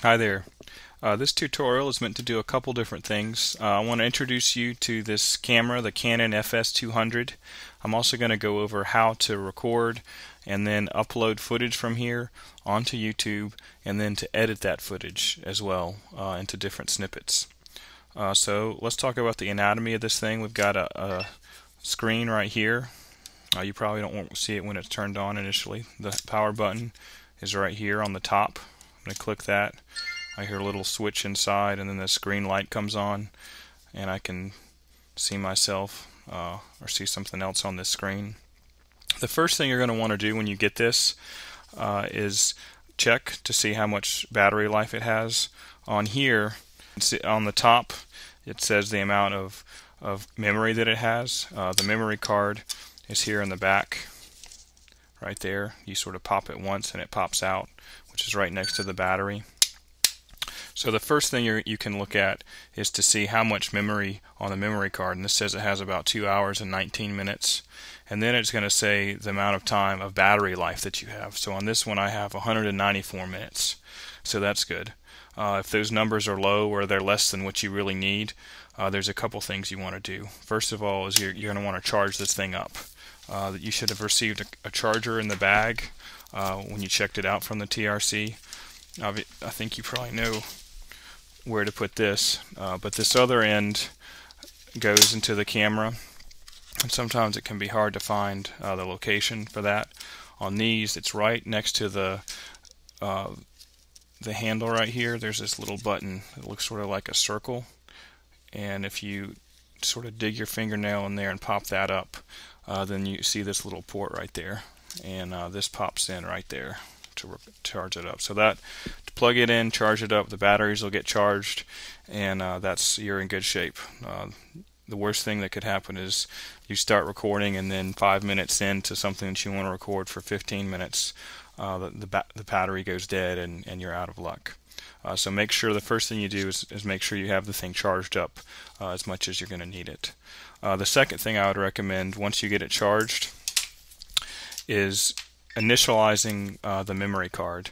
Hi there. This tutorial is meant to do a couple different things. I want to introduce you to this camera, the Canon FS200. I'm also going to go over how to record and then upload footage from here onto YouTube and then to edit that footage as well into different snippets. So let's talk about the anatomy of this thing. We've got a screen right here. You probably don't want to see it when it's turned on initially. The power button is right here on the top. I'm going to click that. I hear a little switch inside, and then this green light comes on, and I can see myself or see something else on this screen. The first thing you're going to want to do when you get this is check to see how much battery life it has. On here, on the top, it says the amount of memory that it has. The memory card is here in the back, right there. You sort of pop it once, and it pops out, which is right next to the battery. So the first thing you can look at is to see how much memory on the memory card, and this says it has about 2 hours and 19 minutes. And then it's going to say the amount of time of battery life that you have. So on this one I have 194 minutes, so that's good. If those numbers are low or they're less than what you really need, there's a couple things you want to do. First of all is you're going to want to charge this thing up. You should have received a charger in the bag when you checked it out from the TRC. I think you probably know where to put this, but this other end goes into the camera, and sometimes it can be hard to find the location for that. On these, it's right next to the handle right here. There's this little button that looks sort of like a circle, and if you sort of dig your fingernail in there and pop that up, then you see this little port right there, and this pops in right there to charge it up. So that, to plug it in, charge it up, the batteries will get charged, and you're in good shape. The worst thing that could happen is you start recording, and then 5 minutes into something that you want to record for 15 minutes, the battery goes dead, and you're out of luck. So make sure the first thing you do is make sure you have the thing charged up as much as you're going to need it. The second thing I would recommend once you get it charged is initializing the memory card.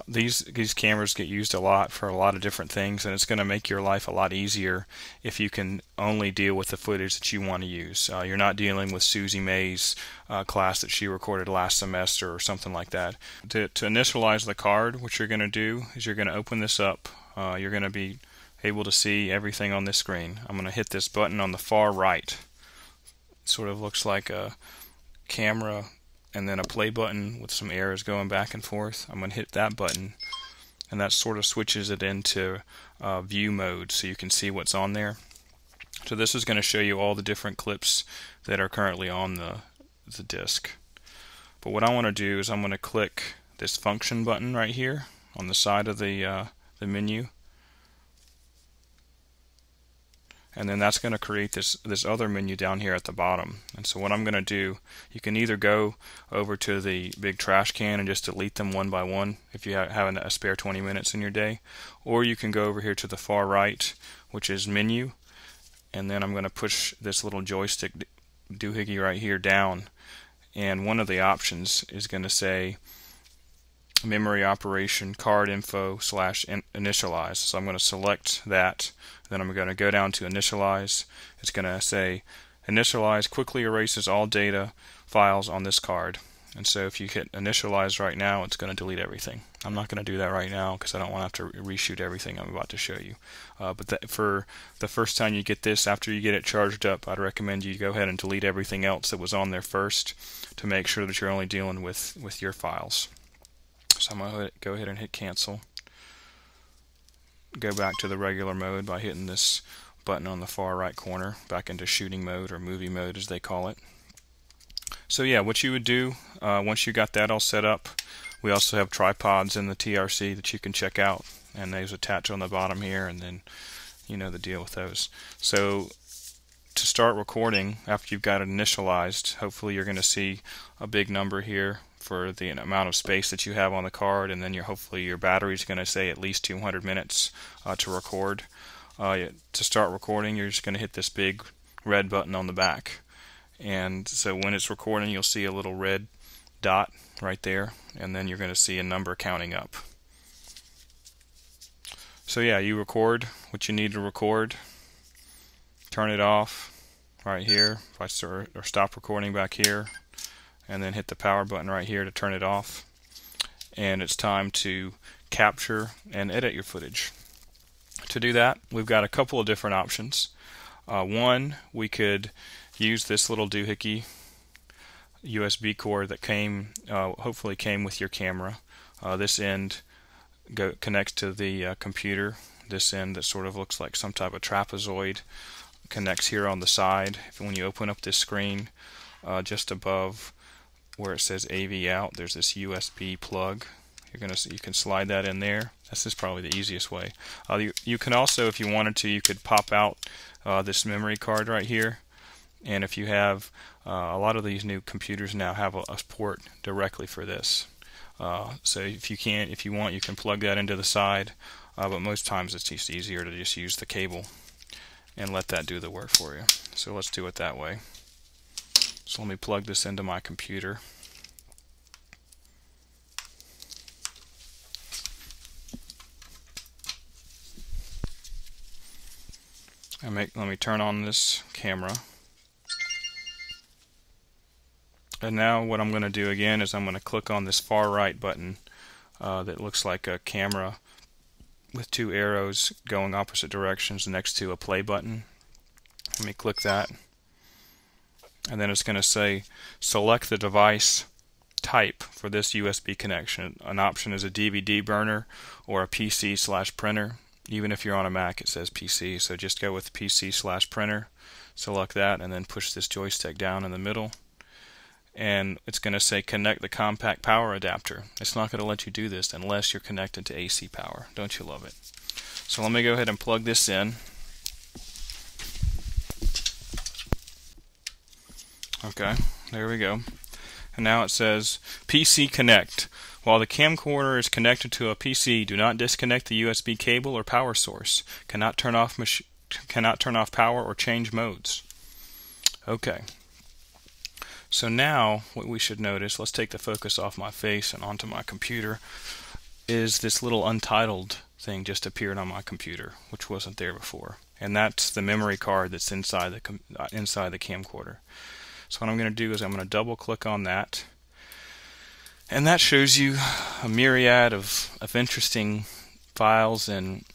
These cameras get used a lot for a lot of different things, and it's going to make your life a lot easier if you can only deal with the footage that you want to use. You're not dealing with Susie May's class that she recorded last semester or something like that. To initialize the card, what you're going to do is you're going to open this up. You're going to be able to see everything on this screen. I'm going to hit this button on the far right. It sort of looks like a camera and then a play button with some arrows going back and forth. I'm going to hit that button, and that sort of switches it into view mode so you can see what's on there. So this is going to show you all the different clips that are currently on the disc. But what I want to do is I'm going to click this function button right here on the side of the menu, and then that's going to create this other menu down here at the bottom. And so what I'm going to do, you can either go over to the big trash can and just delete them one by one if you have a spare 20 minutes in your day, or you can go over here to the far right, which is menu, and then I'm going to push this little joystick doohickey right here down, and one of the options is going to say memory operation card info / initialize. So I'm going to select that, then I'm going to go down to initialize. It's going to say initialize quickly erases all data files on this card. And so if you hit initialize right now, it's going to delete everything. I'm not going to do that right now because I don't want to have to reshoot everything I'm about to show you. But for the first time you get this, after you get it charged up, I'd recommend you go ahead and delete everything else that was on there first to make sure that you're only dealing with your files. So I'm going to go ahead and hit cancel. Go back to the regular mode by hitting this button on the far right corner, back into shooting mode or movie mode as they call it. So yeah, what you would do once you got that all set up, we also have tripods in the TRC that you can check out, and those attach on the bottom here, and then you know the deal with those. So to start recording, after you've got it initialized, hopefully you're going to see a big number here for the amount of space that you have on the card, and then hopefully your battery is going to say at least 200 minutes to record. To start recording, you're just going to hit this big red button on the back, and so when it's recording, you'll see a little red dot right there, and then you're going to see a number counting up. So yeah, you record what you need to record, turn it off right here, if I start or stop recording back here, and then hit the power button right here to turn it off. And it's time to capture and edit your footage. To do that, we've got a couple of different options. One, we could use this little doohickey USB cord that hopefully came with your camera. This end connects to the computer. This end that sort of looks like some type of trapezoid connects here on the side. When you open up this screen, just above where it says AV out, there's this USB plug. You can slide that in there. This is probably the easiest way. You can also, if you wanted to, you could pop out this memory card right here. And if you have a lot of these new computers now have a port directly for this. So if you want, you can plug that into the side. But most times it's just easier to just use the cable and let that do the work for you. So let's do it that way. So let me plug this into my computer. Let me turn on this camera. And now what I'm going to do again is I'm going to click on this far right button that looks like a camera with two arrows going opposite directions next to a play button. Let me click that. And then it's going to say select the device type for this USB connection. An option is a DVD burner or a PC/printer. Even if you're on a Mac, it says PC, so just go with PC/printer. Select that and then push this joystick down in the middle. And it's going to say connect the compact power adapter. It's not going to let you do this unless you're connected to AC power. Don't you love it? So let me go ahead and plug this in. Okay, there we go. And now it says PC connect. While the camcorder is connected to a PC, do not disconnect the USB cable or power source. Cannot turn off power or change modes. Okay. So now what we should notice, let's take the focus off my face and onto my computer, is this little untitled thing just appeared on my computer, which wasn't there before. And that's the memory card that's inside the camcorder. So what I'm going to do is I'm going to double click on that. And that shows you a myriad of interesting files and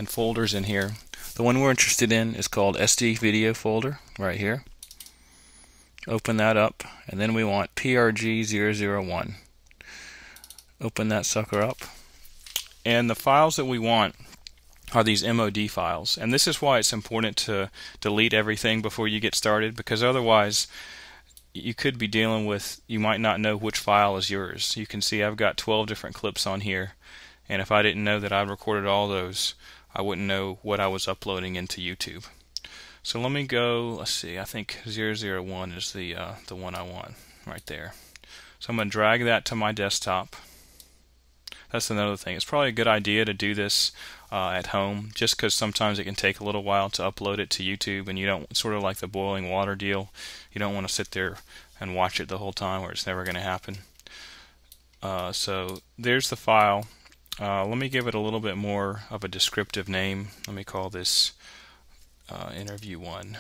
folders in here. The one we're interested in is called SD video folder right here. Open that up, and then we want PRG001. Open that sucker up. And the files that we want are these MOD files. And this is why it's important to delete everything before you get started, because otherwise you could be dealing with, you might not know which file is yours. You can see I've got 12 different clips on here, and if I didn't know that I'd recorded all those, I wouldn't know what I was uploading into YouTube. So let me go, let's see, I think 001 is the one I want right there. So I'm going to drag that to my desktop. That's another thing. It's probably a good idea to do this at home, just because sometimes it can take a little while to upload it to YouTube, and you don't, sort of like the boiling water deal, you don't want to sit there and watch it the whole time, or it's never going to happen. So there's the file. Let me give it a little bit more of a descriptive name. Let me call this interview 1.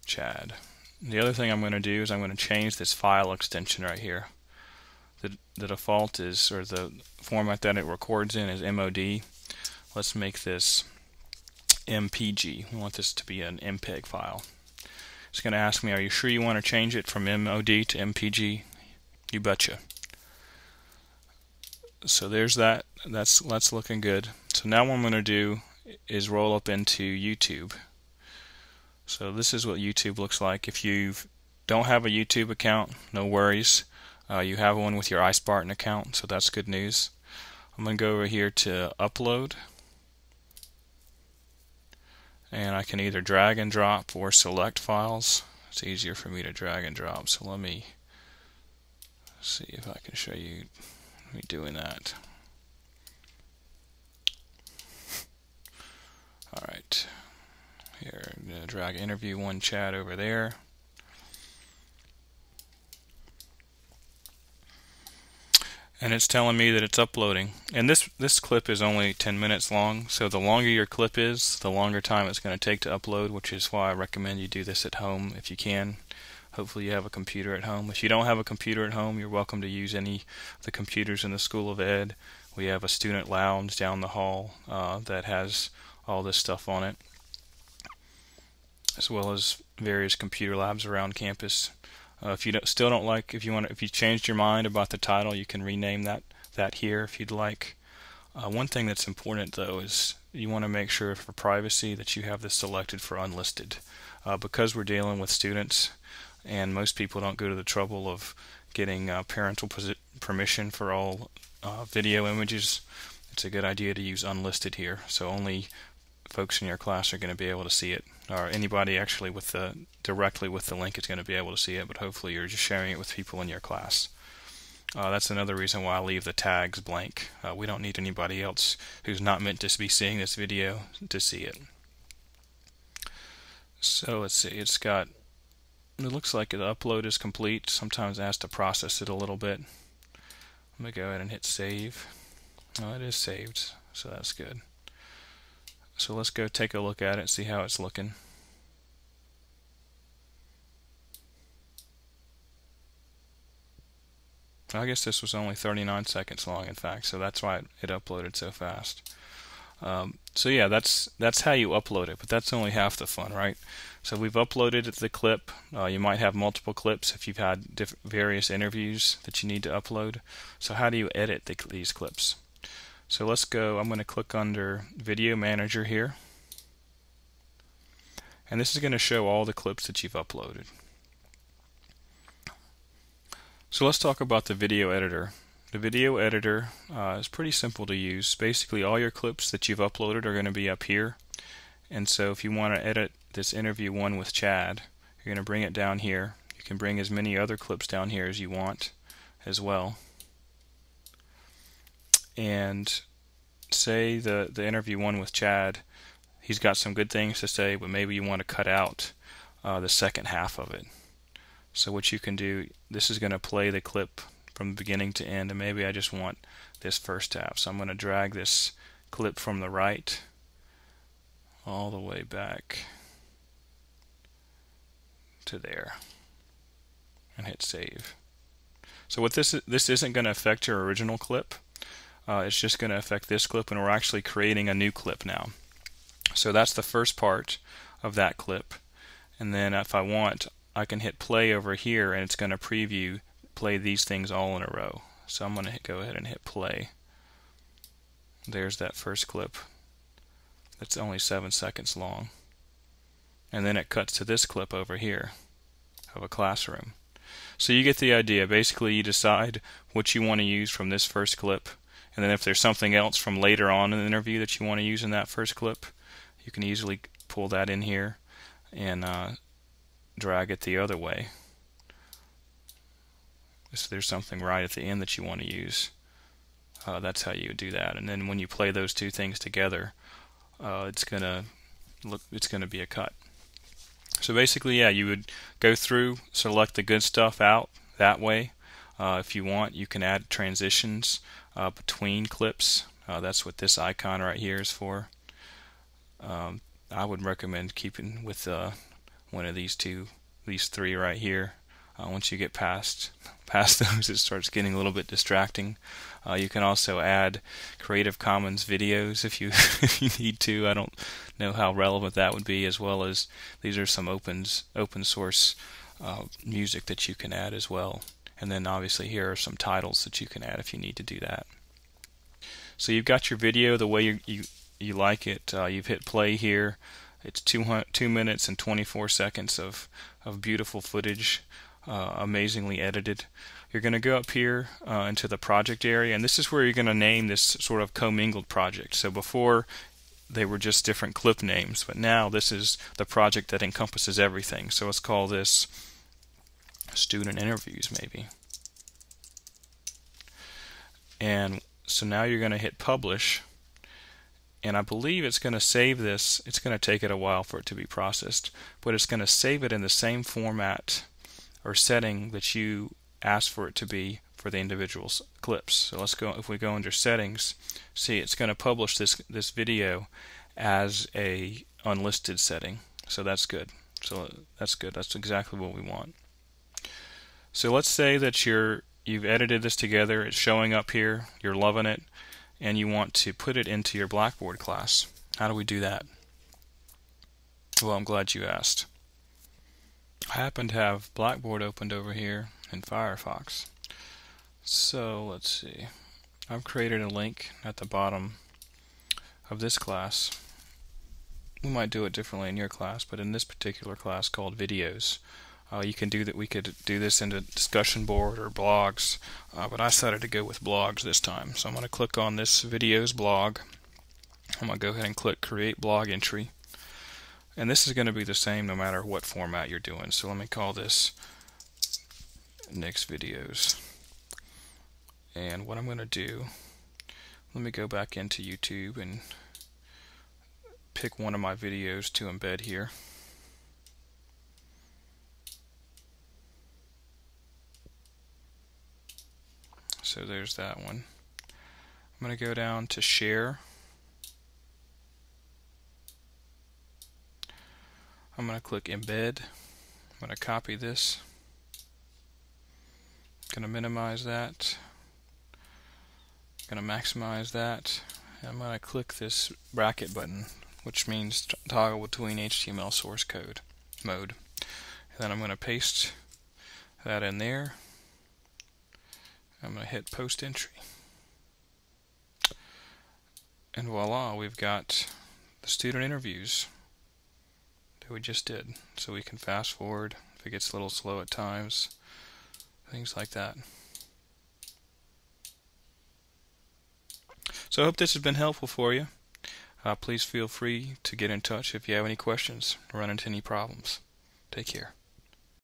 Chad. The other thing I'm going to do is I'm going to change this file extension right here. The default is, or the format that it records in is MOD. Let's make this MPG. We want this to be an MPEG file. It's going to ask me, are you sure you want to change it from MOD to MPG? You betcha. So there's that. That's looking good. So now what I'm going to do is roll up into YouTube. So this is what YouTube looks like. If you don't have a YouTube account, no worries. You have one with your iSpartan account, so that's good news. I'm going to go over here to Upload. And I can either drag and drop or select files. It's easier for me to drag and drop, so let me see if I can show you me doing that. Alright, here I'm going to drag interview 1 chat over there. and it's telling me that it's uploading. And this clip is only 10 minutes long, so the longer your clip is, the longer time it's going to take to upload, which is why I recommend you do this at home if you can. Hopefully you have a computer at home. If you don't have a computer at home, you're welcome to use any of the computers in the School of Ed. We have a student lounge down the hall that has all this stuff on it, as well as various computer labs around campus. If you still don't like, if you changed your mind about the title, you can rename that here if you'd like. One thing that's important though is you want to make sure for privacy that you have this selected for unlisted, because we're dealing with students, and most people don't go to the trouble of getting parental permission for all video images. It's a good idea to use unlisted here, so only folks in your class are going to be able to see it, or anybody actually directly with the link is going to be able to see it, but hopefully you're just sharing it with people in your class. That's another reason why I leave the tags blank. We don't need anybody else who's not meant to be seeing this video to see it. So let's see, it looks like the upload is complete. Sometimes it has to process it a little bit. I'm going to go ahead and hit save. Oh, it is saved, so that's good. So let's go take a look at it and see how it's looking. I guess this was only 39 seconds long, in fact, so that's why it uploaded so fast. So yeah, that's how you upload it, but that's only half the fun, right? So we've uploaded the clip. You might have multiple clips if you've had various interviews that you need to upload. So how do you edit these clips? So let's go, I'm going to click under Video Manager here, and this is going to show all the clips that you've uploaded. So let's talk about the video editor. The video editor is pretty simple to use. Basically all your clips that you've uploaded are going to be up here, and so if you want to edit this interview one with Chad, you're going to bring it down here. You can bring as many other clips down here as you want as well. And say the interview one with Chad, he's got some good things to say, but maybe you want to cut out the second half of it. So what you can do, this is going to play the clip from beginning to end, and maybe I just want this first half. So I'm going to drag this clip from the right all the way back to there and hit save. So what this isn't going to affect your original clip. It's just going to affect this clip, and we're actually creating a new clip now. So that's the first part of that clip, and then if I want, I can hit play over here, and it's going to play these things all in a row. So I'm going to go ahead and hit play. There's that first clip. That's only 7 seconds long, and then it cuts to this clip over here of a classroom. So you get the idea. Basically you decide what you want to use from this first clip, and then if there's something else from later on in the interview that you want to use in that first clip, you can easily pull that in here and drag it the other way. If there's something right at the end that you want to use, that's how you would do that. And then when you play those two things together, it's gonna be a cut. So basically, yeah, you would go through, select the good stuff out that way. If you want, you can add transitions between clips. That's what this icon right here is for. I would recommend keeping with one of these three right here. Once you get past those, it starts getting a little bit distracting. You can also add Creative Commons videos if you need to. I don't know how relevant that would be, as well as these are some open source music that you can add as well. And then obviously here are some titles that you can add if you need to do that. So you've got your video the way you like it. You've hit play here. It's 2 minutes and 24 seconds of beautiful footage, amazingly edited. You're going to go up here into the project area, and this is where you're going to name this sort of commingled project. So before they were just different clip names, but now this is the project that encompasses everything. So let's call this student interviews maybe. And so now you're going to hit publish, and I believe it's going to save this. It's going to take it a while for it to be processed, but it's going to save it in the same format or setting that you asked for it to be for the individual clips. So let's go. If we go under settings, see it's going to publish this video as a unlisted setting. So that's good. That's exactly what we want. So let's say that you've edited this together. It's showing up here. You're loving it, and you want to put it into your Blackboard class. How do we do that? Well, I'm glad you asked. I happen to have Blackboard opened over here in Firefox. So let's see. I've created a link at the bottom of this class. We might do it differently in your class, but in this particular class called videos, you can do that. We could do this in a discussion board or blogs, but I decided to go with blogs this time. So I'm going to click on this videos blog. I'm going to go ahead and click create blog entry. And this is going to be the same no matter what format you're doing. So let me call this next videos. And what I'm going to do, let me go back into YouTube and pick one of my videos to embed here. So there's that one. I'm going to go down to share. I'm going to click embed. I'm going to copy this. I'm going to minimize that. I'm going to maximize that. And I'm going to click this bracket button, which means toggle between HTML source code mode. And then I'm going to paste that in there. I'm going to hit post entry. And voila, we've got the student interviews that we just did. So we can fast forward if it gets a little slow at times, things like that. So I hope this has been helpful for you. Please feel free to get in touch if you have any questions or run into any problems. Take care.